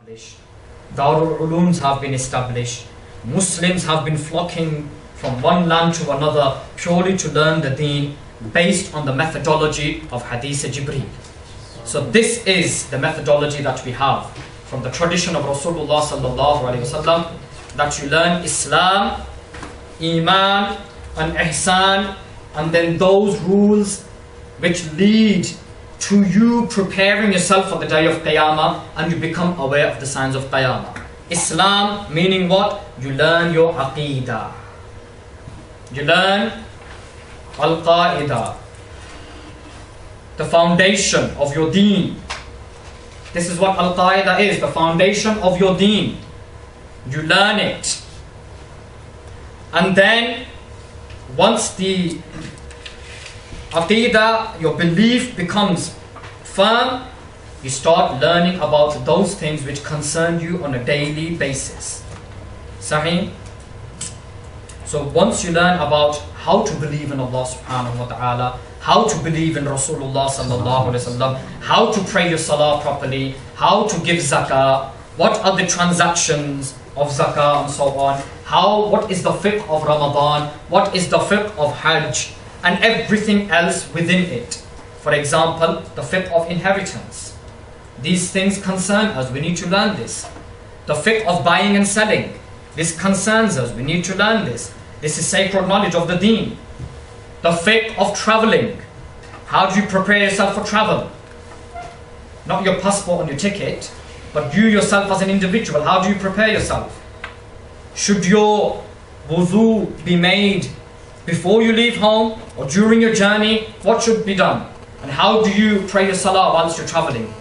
established. Darul Ulooms have been established. Muslims have been flocking from one land to another purely to learn the deen based on the methodology of Hadith Jibreel. So this is the methodology that we have from the tradition of Rasulullah sallallahu alaihi wasallam, that you learn Islam, Iman and Ihsan, and then those rules which lead to you preparing yourself for the day of Qiyamah, and you become aware of the signs of Qiyamah. Islam meaning what? You learn your Aqidah. You learn Al-Qa'idah, the foundation of your deen. This is what Al-Qa'idah is, the foundation of your deen. You learn it. And then, once the Aqidah, your belief becomes firm, you start learning about those things which concern you on a daily basis. Sahih? So once you learn about how to believe in Allah subhanahu wa ta'ala, how to believe in Rasulullah sallallahu alaihi wasallam, how to pray your salah properly, how to give zakah, what are the transactions of zakah and so on, what is the fiqh of Ramadan, what is the fiqh of Hajj, and everything else within it. For example, the fiqh of inheritance. These things concern us, we need to learn this. The fiqh of buying and selling. This concerns us, we need to learn this. This is sacred knowledge of the deen. The fiqh of traveling. How do you prepare yourself for travel? Not your passport and your ticket, but you yourself as an individual. How do you prepare yourself? Should your wudu be made before you leave home or during your journey? What should be done? And how do you pray your salah whilst you're traveling?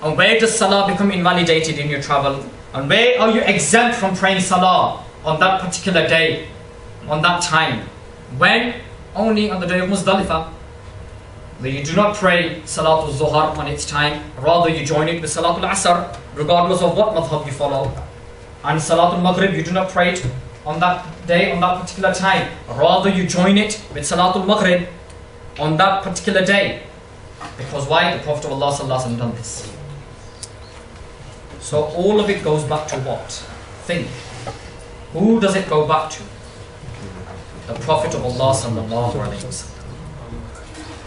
And where does salah become invalidated in your travel? And where are you exempt from praying salah on that particular day, on that time? When? Only on the day of Muzdalifah, where you do not pray Salatul Zuhr on its time, rather you join it with Salatul Asr, regardless of what madhab you follow. And Salatul Maghrib, you do not pray it on that day, on that particular time, rather you join it with Salatul Maghrib on that particular day. Because why? The Prophet of Allah sallallahu alaihi wasallam done this. So all of it goes back to what? Think. Who does it go back to? The Prophet of Allah sallallahu alaihi wasallam.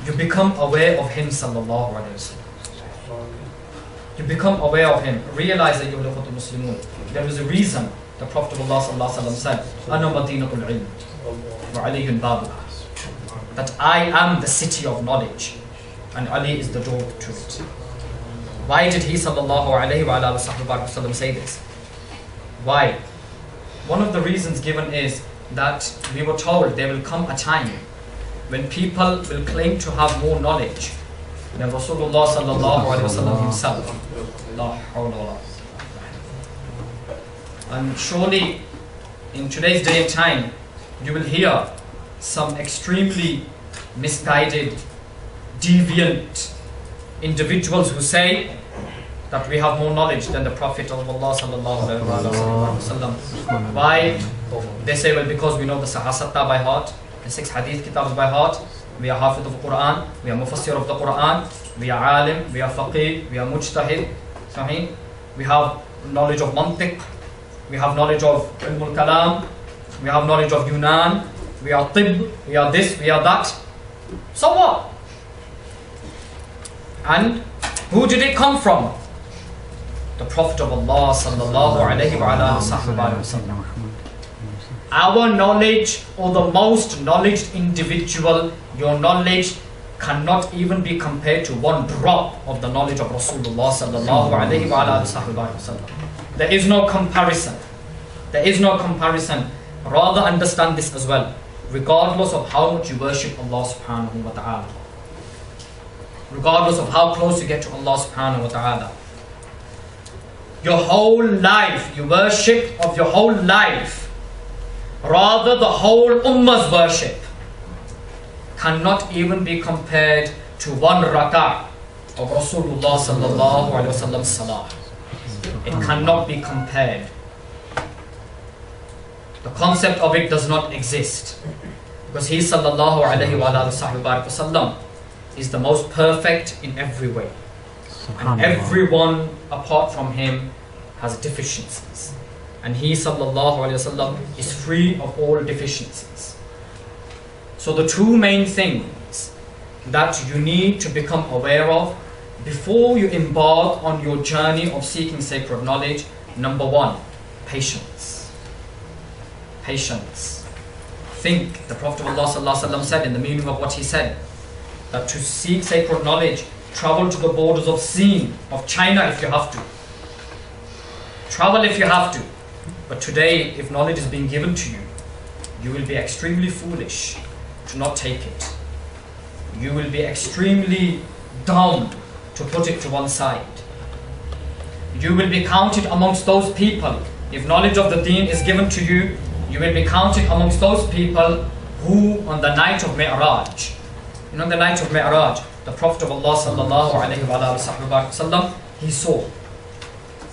You become aware of him sallallahu alaihi wasallam. You become aware of him. Realize that you're the Muslimun. There is a reason the Prophet of Allah sallallahu alaihi wasallam said, "Ana madinatul ilm, wa aliyun babuha." That I am the city of knowledge, and Ali is the door to it. Why did he sallallahu alaihi wasallam say this? Why? One of the reasons given is that we were told there will come a time when people will claim to have more knowledge than Rasulullah sallallahu alaihi wasallam himself. La hawla wa la. And surely in today's day and time you will hear some extremely misguided, deviant individuals who say that we have more knowledge than the Prophet of Allah sallallahu alaihi wasallam. Why? They say, well, because we know the Sahasatta by heart, the 6 hadith kitabs by heart, we are hafid of the Quran, we are mufassir of the Quran, we are alim, we are faqih, we are mujtahid, sahih. We have knowledge of mantiq, we have knowledge of ilm al-kalam, we have knowledge of Yunan, we are tib, we are this, we are that. So what? And who did it come from? The Prophet of Allah sallallahu alaihi wasallam. Our knowledge, or the most knowledge individual, your knowledge cannot even be compared to one drop of the knowledge of Rasulullah sallallahu alaihi wasallam. There is no comparison. There is no comparison. Rather understand this as well. Regardless of how much you worship Allah subhanahu wa ta'ala, regardless of how close you get to Allah subhanahu wa ta'ala, your whole life, you worship of your whole life, rather the whole ummah's worship, cannot even be compared to one rak'ah of Rasulullah sallallahu alaihi wasallam's salah. It cannot be compared. The concept of it does not exist, because he sallallahu alaihi wasallam is the most perfect in every way, and everyone apart from him has deficiencies. And he sallallahu alayhi wasallam is free of all deficiencies. So the two main things that you need to become aware of before you embark on your journey of seeking sacred knowledge, number one, patience. Patience. Think, the Prophet of Allah sallallahu alayhi wasallam said in the meaning of what he said, that to seek sacred knowledge, travel to the borders of Sin, of China if you have to. Travel if you have to. But today, if knowledge is being given to you, you will be extremely foolish to not take it. You will be extremely dumb to put it to one side. You will be counted amongst those people. If knowledge of the deen is given to you, you will be counted amongst those people who on the night of Mi'raj, you know, the night of Mi'raj, the Prophet of Allah sallallahu alayhi wa sallam, he saw.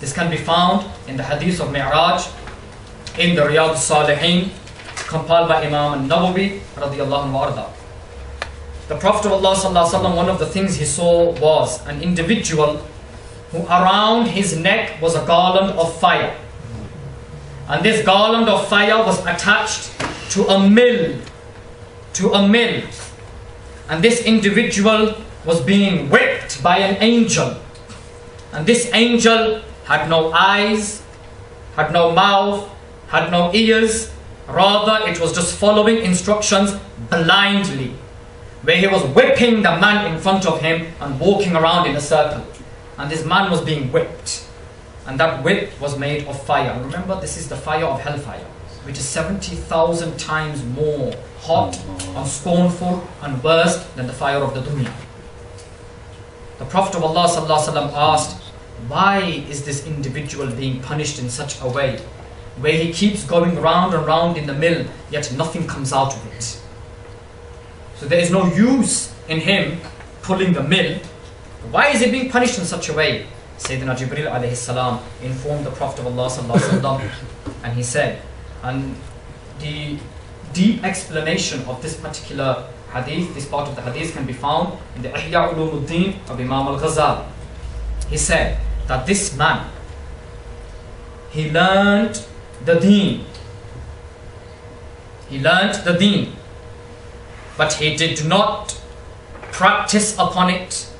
This can be found in the hadith of Mi'raj, in the Riyadh al-Salihin, compiled by Imam Nawawi radiyallahu anhu. The Prophet of Allah sallallahu alaihi wasallam, one of the things he saw was an individual who around his neck was a garland of fire. And this garland of fire was attached to a mill. And this individual was being whipped by an angel. And this angel had no eyes, had no mouth, had no ears. Rather, it was just following instructions blindly, where he was whipping the man in front of him and walking around in a circle. And this man was being whipped. And that whip was made of fire. And remember, this is the fire of hellfire, which is 70,000 times more hot and scornful and worse than the fire of the dunya. The Prophet of Allah sallallahu alaihi wasallam asked, why is this individual being punished in such a way, where he keeps going round and round in the mill, yet nothing comes out of it? So there is no use in him pulling the mill. Why is he being punished in such a way? Sayyidina Jibreel alayhi salam informed the Prophet of Allah sallallahu alaihi wasallam, and he said, and the deep explanation of this particular hadith, this part of the hadith, can be found in the Ihya Ulumuddin of Imam Al-Ghazali. He said that this man, he learned the deen. He learned the deen, but he did not practice upon it.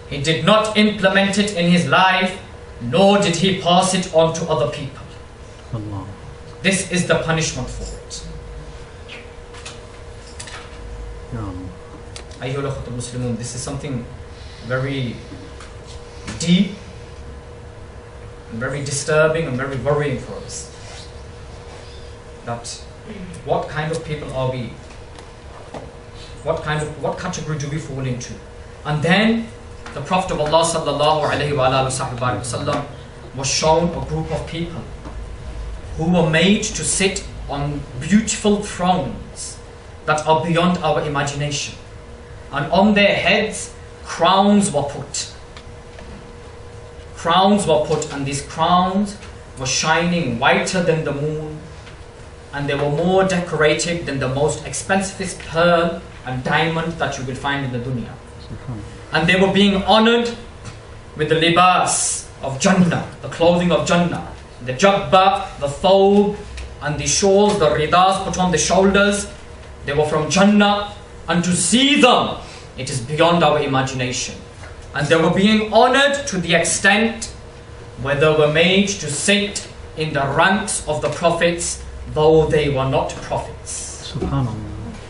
He did not implement it in his life, nor did he pass it on to other people. Allah. This is the punishment for it. Ya Allah. Ayyuhal Akhwatul Muslimun, this is something very deep, and very disturbing and very worrying for us. That what kind of people are we? What category do we fall into? And then the Prophet of Allah sallallahu alaihi wasallam was shown a group of people who were made to sit on beautiful thrones that are beyond our imagination, and on their heads crowns were put. Crowns were put, and these crowns were shining whiter than the moon, and they were more decorated than the most expensive pearl and diamond that you will find in the dunya. And they were being honored with the libas of Jannah, the clothing of Jannah, the jabba, the thawb, and the shawls, the ridas put on the shoulders. They were from Jannah, and to see them, it is beyond our imagination. And they were being honored to the extent where they were made to sit in the ranks of the prophets, though they were not prophets. Subhanallah.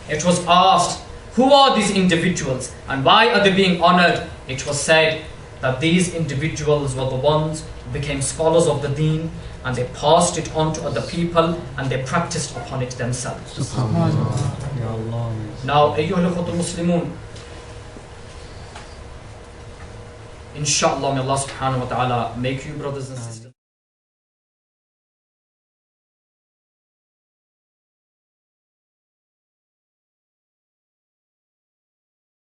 It was asked, who are these individuals and why are they being honored? It was said that these individuals were the ones who became scholars of the deen, and they passed it on to other people and they practiced upon it themselves. Subhanallah. Ya Allah. Now, ayyuhal akhwatul muslimun, inshallah, may Allah subhanahu wa ta'ala make you brothers and sisters.